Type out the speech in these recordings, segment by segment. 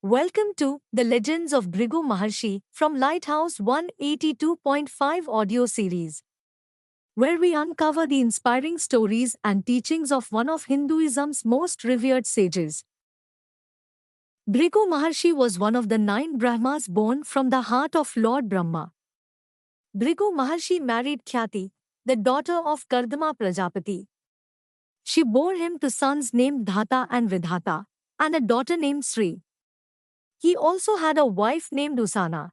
Welcome to The Legends of Bhrigu Maharshi from Lighthouse 182.5 audio series, where we uncover the inspiring stories and teachings of one of Hinduism's most revered sages. Bhrigu Maharshi was one of the 9 Brahmas born from the heart of Lord Brahma. Bhrigu Maharshi married Khyati, the daughter of Kardama Prajapati. She bore him two sons named Dhata and Vidhata, and a daughter named Sri. He also had a wife named Usana.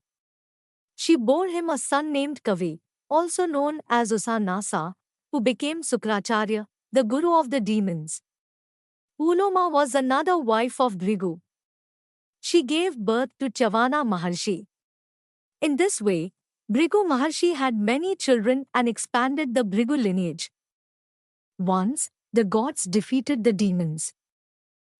She bore him a son named Kavi, also known as Usanasa, who became Sukracharya, the guru of the demons. Uloma was another wife of Bhrigu. She gave birth to Chavana Maharshi. In this way, Bhrigu Maharshi had many children and expanded the Bhrigu lineage. Once, the gods defeated the demons.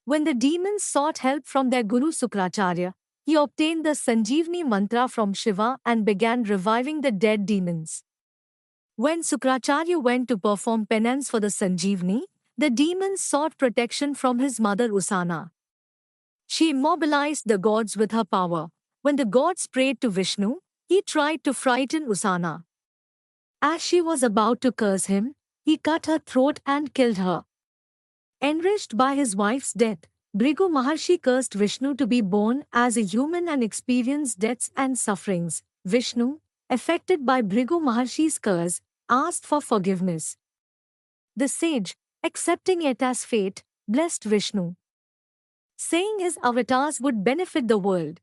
When the demons sought help from their guru Sukracharya, he obtained the Sanjeevani mantra from Shiva and began reviving the dead demons. When Sukracharya went to perform penance for the Sanjeevani, the demons sought protection from his mother Usana. She immobilized the gods with her power. When the gods prayed to Vishnu, he tried to frighten Usana. As she was about to curse him, he cut her throat and killed her. Enraged by his wife's death, Bhrigu Maharshi cursed Vishnu to be born as a human and experience deaths and sufferings. Vishnu, affected by Bhrigu Maharshi's curse, asked for forgiveness. The sage, accepting it as fate, blessed Vishnu, saying his avatars would benefit the world.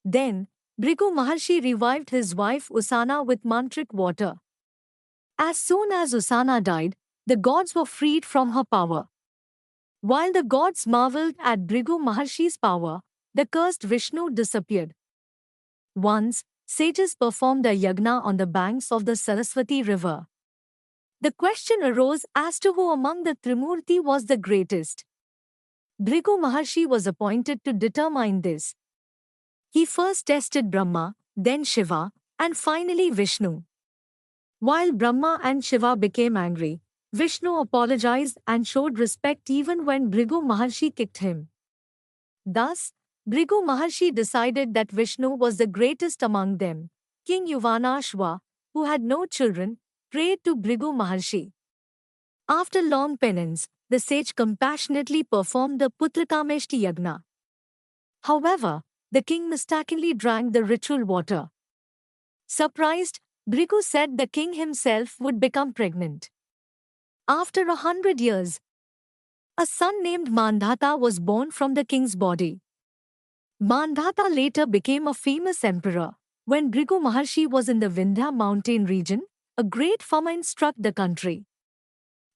Then, Bhrigu Maharshi revived his wife Usana with mantric water. As soon as Usana died, the gods were freed from her power. While the gods marveled at Bhrigu Maharshi's power, the cursed Vishnu disappeared. Once, sages performed a yagna on the banks of the Saraswati river. The question arose as to who among the Trimurti was the greatest. Bhrigu Maharshi was appointed to determine this. He first tested Brahma, then Shiva, and finally Vishnu. While Brahma and Shiva became angry, Vishnu apologized and showed respect even when Bhrigu Maharshi kicked him. Thus, Bhrigu Maharshi decided that Vishnu was the greatest among them. King Yuvanashva, who had no children, prayed to Bhrigu Maharshi. After long penance, the sage compassionately performed the Putrakameshti Yagna. However, the king mistakenly drank the ritual water. Surprised, Bhrigu said the king himself would become pregnant. After 100 years, a son named Mandhata was born from the king's body. Mandhata later became a famous emperor. When Bhrigu Maharshi was in the Vindhya mountain region, a great famine struck the country.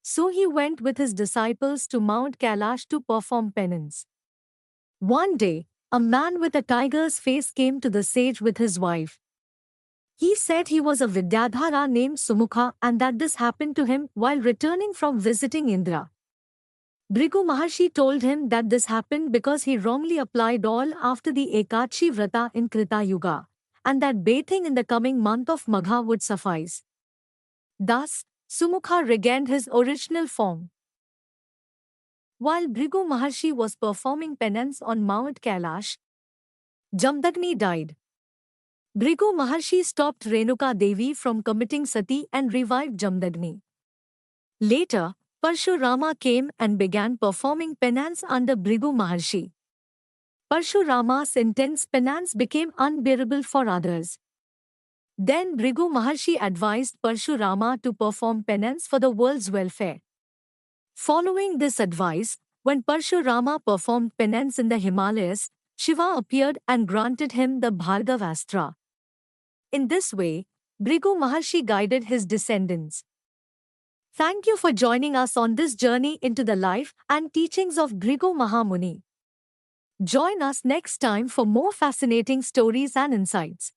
So he went with his disciples to Mount Kailash to perform penance. One day, a man with a tiger's face came to the sage with his wife. He said he was a Vidyadhara named Sumukha and that this happened to him while returning from visiting Indra. Bhrigu Maharshi told him that this happened because he wrongly applied oil after the Ekadashi Vrata in Krita Yuga, and that bathing in the coming month of Magha would suffice. Thus, Sumukha regained his original form. While Bhrigu Maharshi was performing penance on Mount Kailash, Jamdagni died. Bhrigu Maharshi stopped Renuka Devi from committing sati and revived Jamdagni. Later, Parshurama came and began performing penance under Bhrigu Maharshi. Parshurama's intense penance became unbearable for others. Then Bhrigu Maharshi advised Parshurama to perform penance for the world's welfare. Following this advice, when Parshurama performed penance in the Himalayas, Shiva appeared and granted him the Bhargavastra. In this way, Bhrigu Maharshi guided his descendants. Thank you for joining us on this journey into the life and teachings of Bhrigu Mahamuni. Join us next time for more fascinating stories and insights.